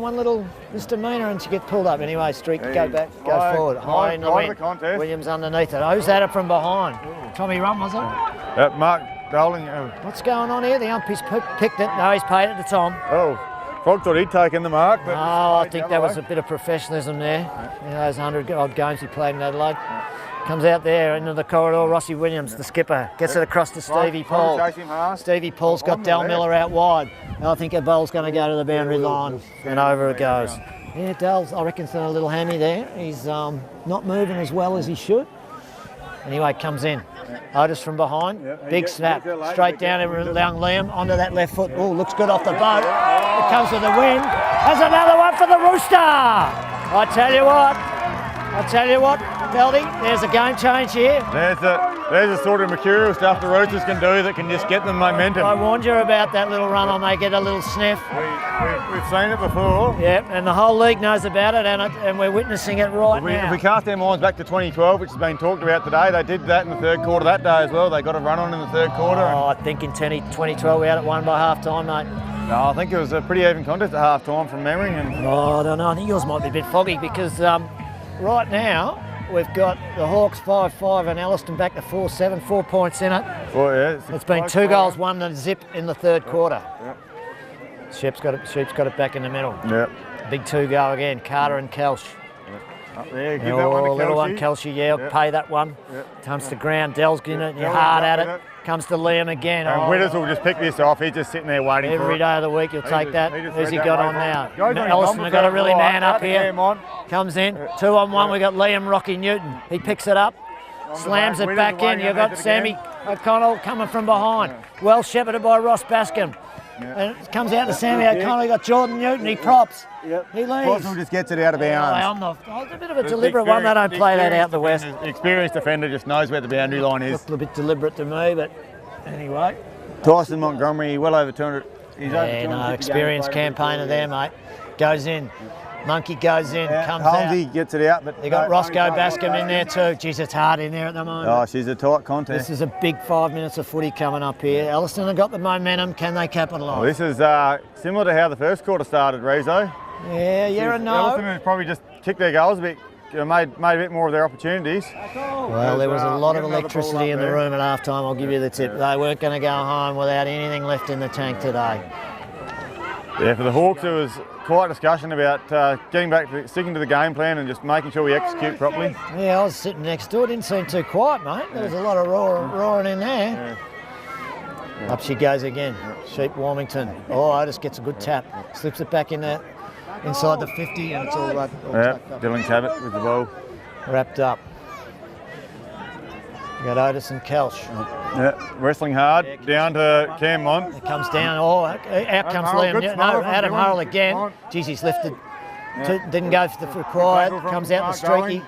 one little misdemeanor and she gets pulled up. Anyway, Streak, go back, go forward. High in the wind. Williams underneath it. Who's at it from behind? Tommy Rum, was it? Mark Dowling. What's going on here? The umpires picked it. No, he's paid it to Tom. Oh, Frog thought he'd taken the mark. But I think that was a bit of professionalism there. You know, those 100-odd games he played in Adelaide. Comes out there into the corridor. Rossi Williams, the skipper, gets it across to Stevie Paul. Stevie Paul's got Dal Miller out wide. And I think a ball's going to go to the boundary line, and over it goes. Yeah, Dal's, I reckon, a little hammy there. He's not moving as well as he should. Anyway, comes in. Otis from behind. Big snap. Straight down to young Liam onto that left foot. Oh, looks good off the boat. It comes with the wind. There's another one for the Rooster. I tell you what, Beldy, there's a game change here. There's the sort of mercurial stuff the Roosters can do that can just get them momentum. I warned you about that little run on. They get a little sniff. We've seen it before. Yep, and the whole league knows about it, and we're witnessing it now. If we cast our minds back to 2012, which has been talked about today, they did that in the third quarter that day as well. They got a run on in the third quarter. Oh, I think in 2012 we had it won by half time, mate. No, I think it was a pretty even contest at half time from memory. Oh, I don't know. I think yours might be a bit foggy because right now we've got the Hawks 5-5 and Alliston back to 4-7, 4 points in it. Well, yeah, it's been 2 goals, 1 and zip in the third quarter. Sheep's got it back in the middle. Big 2 go again. Carter and Kelsh. Up there, give that one to Kelshi. Little one, Kelshi, I'll pay that one. Comes to ground, Dell's getting it, you're hard at it. Comes to Liam again. And Witters will just pick this off. He's just sitting there waiting for it. Every day of the week you'll take that. Who's he got on now? Ellison have got to really man up here. Comes in. 2-on-1. We got Liam Rocky Newton. He picks it up. Slams it back in. You've got Sammy O'Connell coming from behind. Well shepherded by Ross Bascom. And it comes out to Sammy O'Connell. You got Jordan Newton. He props. He leaves. Boswell just gets it out of bounds. It's a bit of a deliberate one. They don't play that out the west. The experienced defender just knows where the boundary line is. Looked a bit deliberate to me, but anyway. Tyson Montgomery, well over 200. Experienced campaigner there, mate. Goes in. Monkey goes in, comes Holmesy out. Gets it out, but they got Roscoe Bascom in there too. Geez, it's hard in there at the moment. Oh, she's a tight contest. This is a big 5 minutes of footy coming up here. Alliston have got the momentum. Can they capitalise? Well, this is similar to how the first quarter started, Rezo. Yeah and no. Alliston has probably just kicked their goals a bit, made a bit more of their opportunities. Well, there was a lot of electricity in the room at half time, I'll give you the tip. They weren't going to go home without anything left in the tank today. Yeah, for the Hawks, there was quite a discussion about getting back to sticking to the game plan and just making sure we execute properly. Yeah, I was sitting next door. It didn't seem too quiet, mate. There was a lot of roaring in there. Up she goes again. Sheep Warmington. Oh, Otis gets a good tap. Slips it back in there. Inside the 50, and it's all right. Dylan Cabot with the ball. Wrapped up. We got Otis and Kelsh. Wrestling hard, down to Cam Mont. It comes down, out comes Liam. No, Adam Hurrell again. Geez, he's lifted. Didn't go for the required. Comes out the streaky.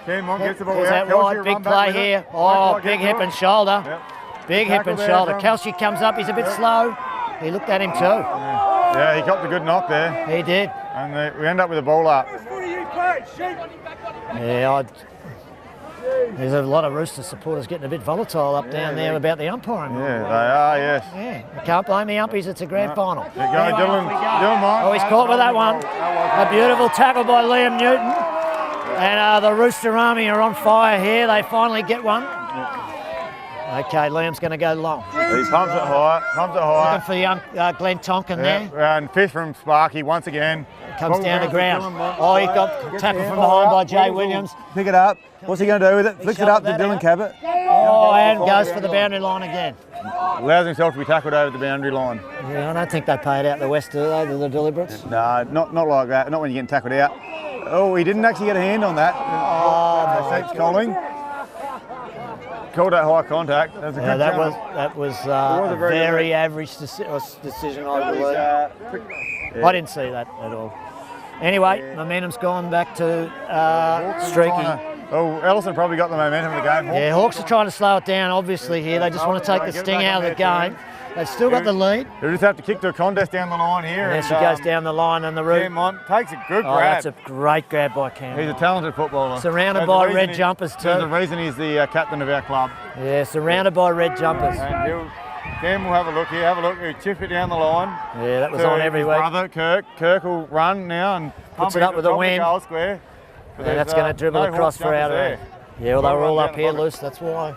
Cam Mont gets the ball out. That wide, big play here. Oh, big hip and shoulder. Big hip and shoulder. Kelshi comes up, he's a bit slow. He looked at him too. Yeah, he got the good knock there. He did. And we end up with a ball up. Yeah, there's a lot of Rooster supporters getting a bit volatile up down there about the umpiring. Yeah, they are, yes. Yeah, you can't blame the umpires, it's a grand final. There you go, Dylan Mont. Oh, he's caught with that one. A beautiful tackle by Liam Newton. And the Rooster Army are on fire here. They finally get one. Okay, Liam's going to go long. He pumps it high. Looking for young Glenn Tonkin there. And fish from Sparky once again. Comes down to ground. Oh, he got tackled from behind by Jay Williams. Pick it up. What's he going to do with it? Flicks it up to Dylan Cabot. Oh, and goes for the boundary line again. Allows himself to be tackled over the boundary line. Yeah, I don't think they pay it out the west, do they, the deliberates? No, not like that. Not when you're getting tackled out. Oh, he didn't actually get a hand on that. Thanks, Colling. Called that high contact. That was a good that was a very average decision, I believe. I didn't see that at all. Anyway, momentum's gone back to Streaky. Oh, Ellison probably got the momentum of the game. Yeah, Hawks are trying to slow it down, obviously, here. They just want to take the sting out of the game. They've still got the lead. They'll just have to kick to a contest down the line here. And there she goes down the line and the route. Cam Mont takes a good grab. Oh, that's a great grab by Cam. He's a talented footballer. Surrounded by red jumpers too. There's the reason he's the captain of our club. Yeah, surrounded by red jumpers. And Cam will have a look here. Have a look. He chips it down the line. Yeah, that was on every week. Brother Kirk. Kirk will run now and puts it up with a win. Goal square. And that's going to dribble across for out there. Yeah, well, they were all up here loose. That's why.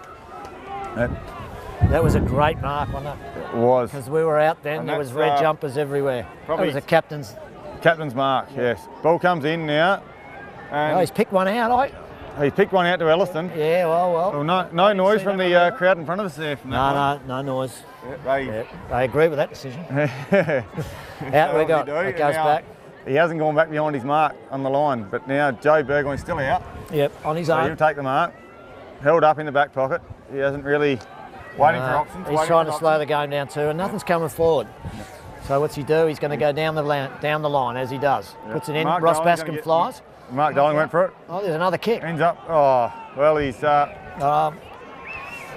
That was a great mark, wasn't it? It was. Because we were out then. There was red jumpers everywhere. That was a captain's mark. Yes. Ball comes in now. And he's picked one out. He picked one out to Elliston. Yeah, well. No noise from the crowd in front of us there. No noise. They agree with that decision. Out we got. It goes back. He hasn't gone back behind his mark on the line, but now Joe Burgoyne's still out. Yep, on his own. He'll take the mark. Held up in the back pocket. He hasn't really waiting for options. He's trying to slow the game down too, and nothing's coming forward. So what's he do? He's going to go down the line as he does. Puts it in. Mark Ross Bascom flies. Mark Darling went for it. Oh, there's another kick. Ends up. Oh, well, he's.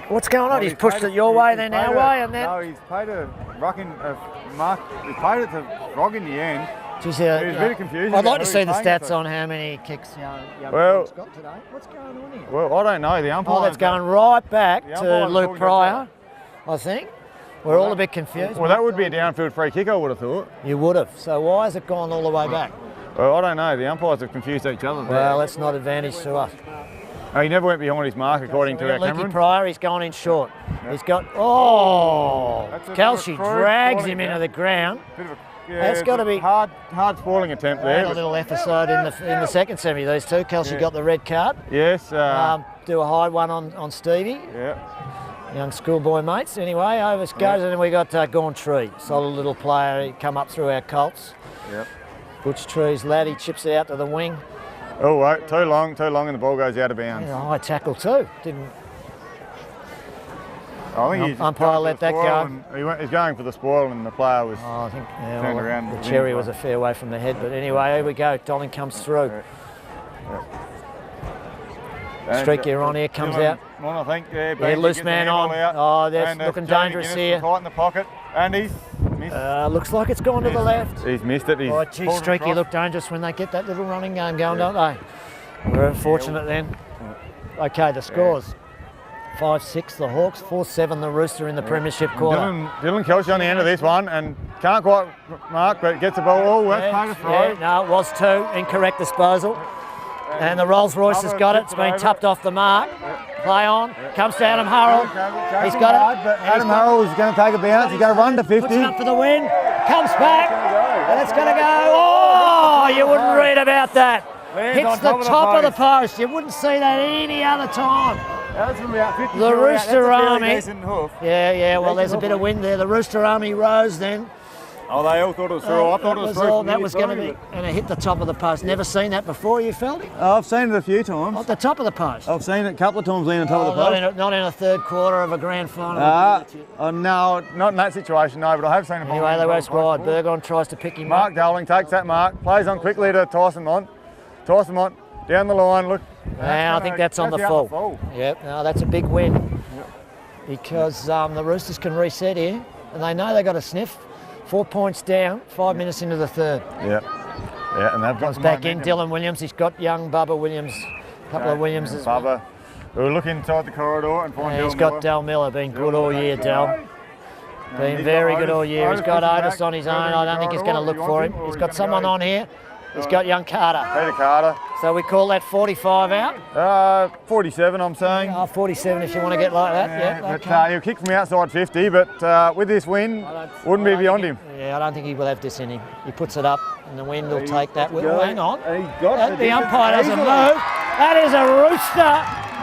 What's going on? He's pushed it your way, then our way, and then. No, he's paid a mark. He paid it to Rog in the end. Geez, it was a bit of confusion. I'd like to see the stats on how many kicks young got today. What's going on here? Well, I don't know. The umpire. Oh, that's going right back to Luke Pryor, I think. We're all a bit confused. Well, that would be a downfield free kick, I would have thought. You would have. So why has it gone all the way back? Well, I don't know. The umpires have confused each other. Well, that's not advantage to us. He never went behind his mark, according to our cameraman. Luke Pryor, he's gone in short. He's got. Oh! Kelsey drags him into the ground. That's got to be hard spoiling attempt there. A little episode in the second semi. These two. Kelsey got the red card. Yes. Do a high one on Stevie. Yeah. Young schoolboy mates. Anyway, over it goes, and then we got Gauntree, solid little player. He come up through our Colts. Yep. Butch Tree's lad. He chips it out to the wing. Oh, wait, too long, and the ball goes out of bounds. Yeah, high tackle too. Didn't. I think umpire let that go. He's going for the spoil, and the player was turned around. The cherry was a fair way from the head, but anyway, here we go. Dolling comes through. Streaky on here, comes out. I think. Yeah, loose man on. Oh, that's looking dangerous here. Tight in the pocket, and he's missed. Looks like it's gone to the left. He's missed it. Oh, gee, Streaky look dangerous when they get that little running game going, don't they? We're unfortunate then. Okay, the scores. 5-6 the Hawks, 4-7 the Rooster in the premiership quarter. Dylan Kelsey on the end of this one and can't quite mark, but gets the ball. Oh, that's paid a throw. No, it was two. Incorrect disposal. And the Rolls Royce has got it. It's been tupped off the mark. Play on. Comes to Adam Harrell. He's got it. But Adam Harrell is going to take a bounce. He's going to run to 50. Puts it up for the win. Comes back. And it's going to go. Oh, you wouldn't read about that. Hits the top of the post. You wouldn't see that any other time. That's from about 50. The Rooster Army. Yeah, well, there's a bit of wind there. The Rooster Army rose then. Oh, they all thought it was through. I thought it was through. That was going to be, and it hit the top of the post. Never seen that before, you felt it? Oh, I've seen it a few times. At the top of the post? I've seen it a couple of times leaning on top of the post. Not in a third quarter of a grand final. No, not in that situation, no, but I have seen it. Anyway, they went wide. Burgon tries to pick him Mark up. Darling takes that mark, plays on quickly to Tyson Mont. Tyson Mont down the line, look. I think that's on the full. Yep, no, that's a big win. Because the Roosters can reset here, and they know they got a sniff. 4 points down, 5 minutes into the third. Yeah, and they've got back in. Dylan Williams, he's got young Bubba Williams, a couple of Williams as well. We'll look inside the corridor and find he's got Dal Miller, been good all year, Dal. Been very good all year. He's got Otis on his own. I don't think he's going to look for him. He's got someone on here. He's got young Carter. Peter Carter. So we call that 45 out? 47, I'm saying. 47 if you want to get like that. But he'll kick from outside 50, but with this win, wouldn't be beyond him. Yeah, I don't think he will have this in him. He puts it up, and the wind will take that. Well, hang on. The umpire doesn't move. That is a rooster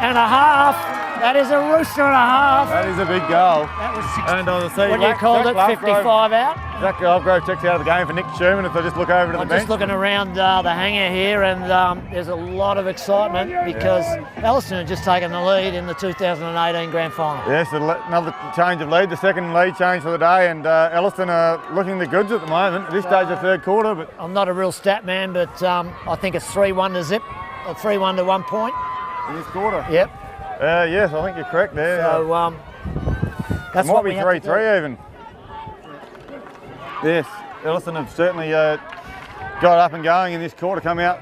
and a half. That is a rooster and a half. That is a big goal. That was 60. And I see when you called it 55 out. Jack Lovegrove checks out of the game for Nick Sherman if I just look over to the bench. I'm just looking around the hangar here, and there's a lot of excitement because Elliston had just taken the lead in the 2018 Grand Final. Yes, another change of lead, the second lead change for the day, and Elliston are looking the goods at the moment. At this stage of third quarter. But I'm not a real stat man, but I think it's 3-1 to zip, or 3-1 to 1 point. In this quarter? Yep. Yes, I think you're correct there. So that's what we have to do. Might be 3-3 even. Yes, Elliston have certainly got up and going in this quarter, come out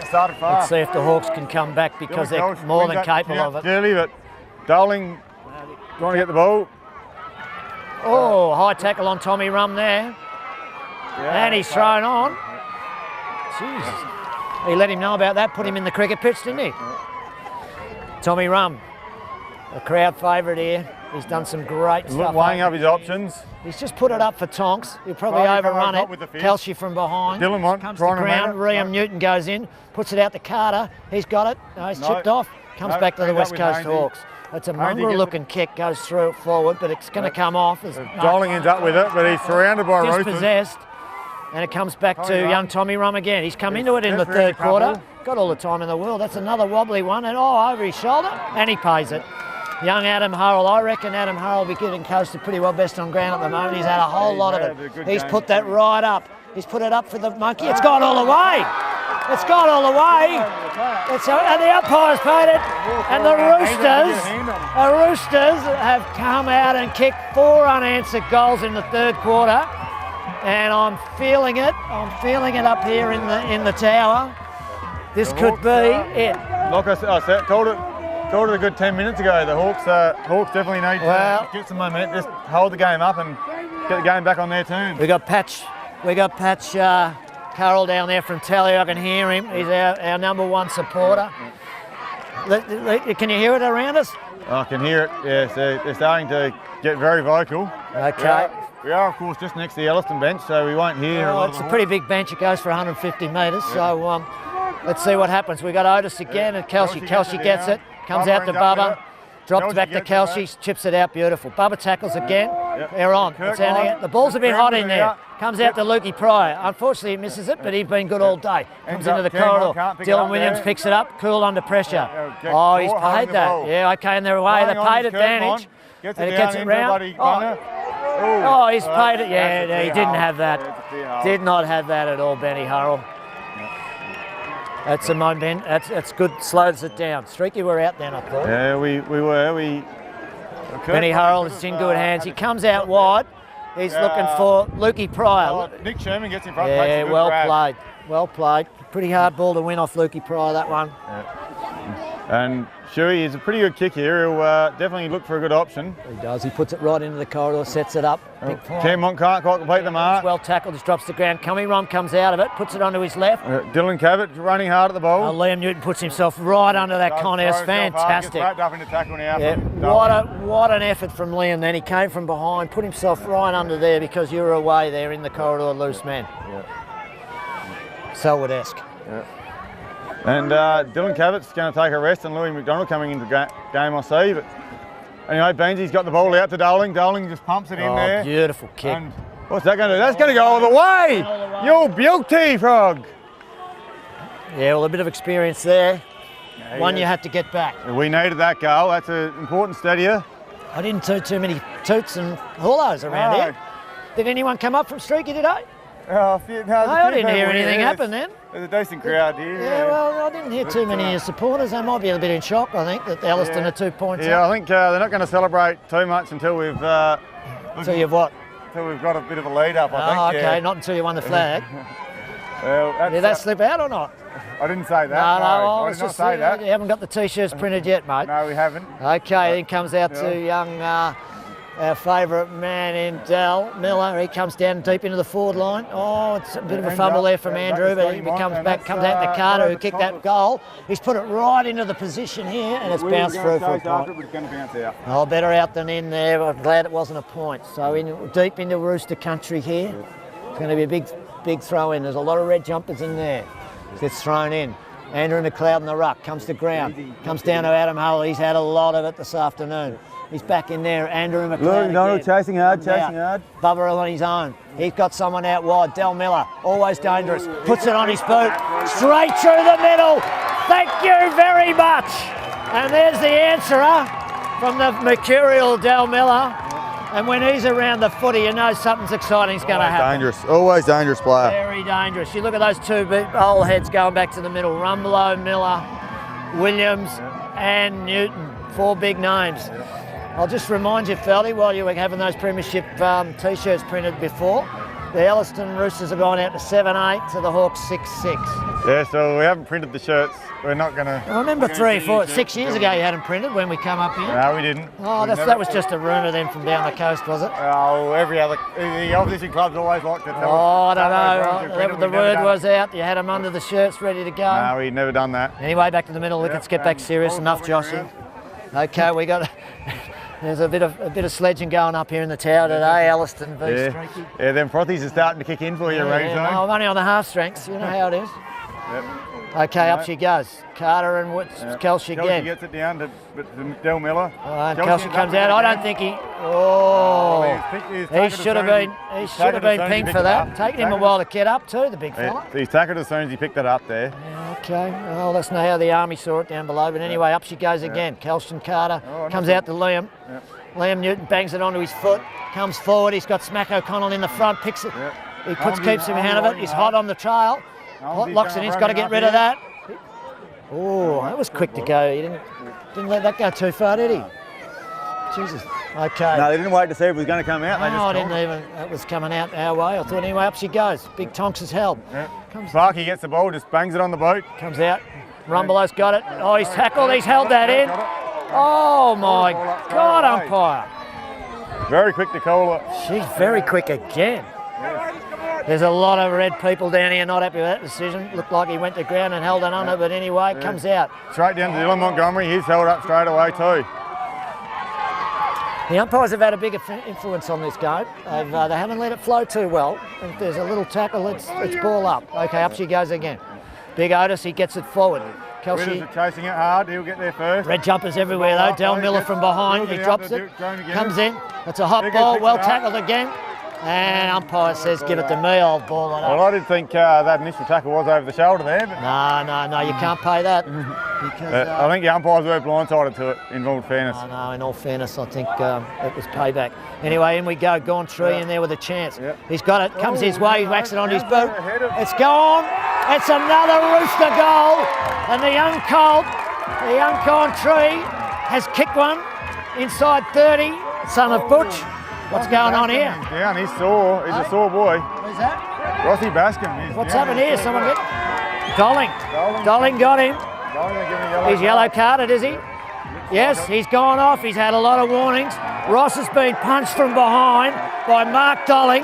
started fast. Let's see if the Hawks can come back because they're more than capable of it. Clearly, but Darling trying to get the ball. Oh, high tackle on Tommy Rum there. Yeah, And he's thrown on. Jesus. He let him know about that, put him in the cricket pitch, didn't he? Tommy Rum, a crowd favourite here. He's done some great stuff. Weighing up his options. He's just put it up for Tonks. He'll probably overrun it. Kelsey from behind. Dylan comes to ground. Liam Newton goes in, puts it out to Carter. He's got it. No, he's chipped off. Comes back to the West Coast Hawks. It's a mongrel-looking kick, goes through it forward, but it's going to come off. Doling ends up with it, but he's surrounded by Roosters. Dispossessed. And it comes back to young Tommy Rum again. He's come into it in the third quarter. Got all the time in the world. That's another wobbly one. And over his shoulder. And he pays it. Young Adam Hurrell. I reckon Adam Hurrell will be getting coasted pretty well best on ground at the moment. He's had a whole lot of it. He's put that right up. He's put it up for the monkey. It's gone all the way. It's gone all the way. And the umpire's paid it. And the Roosters have come out and kicked 4 unanswered goals in the third quarter. And I'm feeling it. I'm feeling it up here in the tower. This could be it. Like I said, called it a good 10 minutes ago. The Hawks definitely need to get some momentum, just hold the game up and get the game back on their terms. We got Patch Carroll down there from Tally. I can hear him. He's our #1 supporter. Can you hear it around us? I can hear it. Yes, they're starting to get very vocal. Okay. We are, of course, just next to the Elliston bench, so we won't hear. It's a pretty big bench. It goes for 150 metres. So let's see what happens. We got Otis again, and Kelsey. Kelsey gets it. Comes out to Bubba. Drops back to Kelsey. Chips it out. Beautiful. Bubba tackles again. They're on. The balls have been hot in there. Comes out to Lukey Pryor. Unfortunately, he misses it, but he's been good all day. Comes into the corridor. Dylan Williams picks it up. Cool under pressure. Oh, he's paid that. Yeah, okay, in their way. They paid advantage. And it gets it round. Oh, he's paid it. Yeah, he didn't have that. Did not have that at all, Benny Hurrell. That's a moment. That's good. Slows it down. Streaky, we're out then, I thought. Yeah, we were. Benny Hurrell is in good hands. He comes out wide. He's looking for Lukey Pryor. Nick Sherman gets in front. Yeah, well played. Well played. Pretty hard ball to win off Lukey Pryor, that one. And Shuey is a pretty good kick here. He'll definitely look for a good option. He does. He puts it right into the corridor, sets it up. Cameron can't quite complete the mark. Well tackled, just drops the ground. Tommy Rum comes out of it, puts it onto his left. Dylan Cabot running hard at the ball. Liam Newton puts himself right under that contest. Fantastic. Up into tackle now. Yeah, what an effort from Liam then. He came from behind, put himself right under there because you were away there in the corridor, loose man. Selwood-esque. And Dylan Cabot's going to take a rest, and Louis McDonald coming into the game, I see. But anyway, Benji's got the ball out to Doling. Doling just pumps it in there. Beautiful kick. And what's that going to do? That's going to go all the way. You beauty, Frog. Yeah, well, a bit of experience there. One you had to get back. We needed that goal. That's an important steadier. I didn't toot too many toots and haulos around here. Did anyone come up from Streaky today? I didn't hear anything happen then. There's a decent crowd here. Yeah, well, I didn't hear too many of your supporters. They might be a bit in shock, I think, that Elliston are 2 points up. Yeah, I think they're not going to celebrate too much until we've... Until you've what? Until we've got a bit of a lead up, I think. Oh, okay, not until you won the flag. Well, did that slip out or not? I didn't say that. No, I did not say that. You haven't got the T-shirts printed yet, mate. No, we haven't. Okay, then comes out to young, our favourite man in Dal Miller. He comes down deep into the forward line. Oh, it's a bit of a fumble there from Andrew, but he comes out to Carter, who kicked that goal. He's put it right into the position here, and it's bounced through for a point. It's going to bounce out. Oh, better out than in there. I'm glad it wasn't a point. So deep into Rooster country here. It's going to be a big throw in. There's a lot of red jumpers in there. Gets thrown in. Andrew McLeod in the ruck, comes to ground, comes down to Adam Hull. He's had a lot of it this afternoon. He's back in there. Andrew McLeod. No, chasing hard. Bubba on his own. He's got someone out wide. Del Miller, always dangerous. Puts it on his boot. Straight through the middle. Thank you very much. And there's the answerer from the mercurial Del Miller. And when he's around the footy, you know something's exciting's going to happen. Always dangerous player. Very dangerous. You look at those two old heads going back to the middle. Rumbelow, Miller, Williams and Newton. 4 big names. I'll just remind you, Feldy, while you were having those premiership T-shirts printed before, The Elliston Roosters have gone out to 7-8 to the Hawks 6-6. Yeah, so we haven't printed the shirts. We're not going to... I remember 3, 4, 6 years ago you had them printed when we come up here. No, we didn't. Oh, that was just a rumour then from down the coast, was it? Oh, the opposition clubs always like to tell us. Oh, I don't know. The word was out. You had them under the shirts ready to go. No, we've never done that. Anyway, back to the middle. Let's get back serious. Enough, Joshy. Okay, we got... There's a bit of sledging going up here in the tower today. Elliston v Streaky. Yeah, them frothies are starting to kick in for you, Reeves. Yeah, no, I'm only on the half strengths. You know how it is. Yep. Okay, up she goes. Carter and Kelsey again. Kelsey gets it down to Del Miller. Kelsey comes out. I don't think he... Oh, he should have been pinged for that. Taking him a while to get up too, the big fella. He's tackled as soon as he picked it up there. Yeah, okay, well, let's know how the Army saw it down below. But anyway, up she goes again. Kelston Carter comes out to Liam. Liam Newton bangs it onto his foot, comes forward. He's got Smack O'Connell in the front, picks it. He keeps him ahead of it. He's hot on the trail. Locks it in. He's got to get rid of that. Oh, that was quick to go. He didn't let that go too far, did he? Jesus. Okay. No, they didn't wait to see if it was going to come out. No, I didn't even. That was coming out our way. I thought anyway. Up she goes. Big Tonks is held. Sparky gets the ball, just bangs it on the boot. Comes out. Rumbelow's got it. Oh, he's tackled. He's held that in. Oh my God, umpire. Very quick to call it. She's very quick again. There's a lot of red people down here not happy with that decision. Looked like he went to ground and held it under, but anyway, comes out. Straight down to Dylan Montgomery. He's held up straight away too. The umpires have had a big influence on this game. They haven't let it flow too well. If there's a little tackle, it's ball up. Okay, up she goes again. Big Otis, he gets it forward. Kelsey are chasing it hard. He'll get there first. Red jumpers everywhere though. Del Miller from behind. He drops it. Comes in. That's a hot ball. Well tackled again. And umpire says, give it to me, I'll ball it up. Well, I didn't think that initial tackle was over the shoulder there. But no, you can't pay that. Because, I think the umpires were blindsided to it, in all fairness. No, in all fairness, I think it was payback. Anyway, in we go. Gone Tree in there with a chance. He's got it. Comes his way. He whacks it onto his boot. It's gone. It's another Rooster goal. And the young Colt, the young Gone Tree, has kicked one inside 30. Son of Butch. What's going on here? He's down, he's sore. He's a sore boy. Who's that? Rossi Bascom. What's happened here? Someone get... Dolling got him. He's yellow carded, is he? Yes, he's gone off. He's had a lot of warnings. Ross has been punched from behind by Mark Dolling,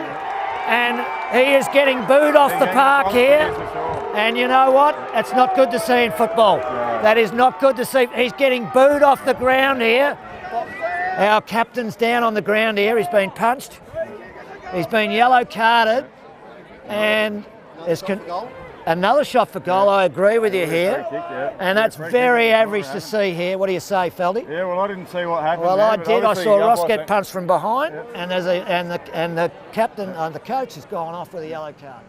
and he is getting booed off the park here. And you know what? It's not good to see in football. That is not good to see. He's getting booed off the ground here. Our captain's down on the ground here. He's been punched. He's been yellow carded. And there's another shot for goal. I agree with you here. And that's very average to see here. What do you say, Feldy? Yeah, well, I didn't see what happened. Well, I did. I saw Ross get punched from behind. And the captain, the coach has gone off with a yellow card.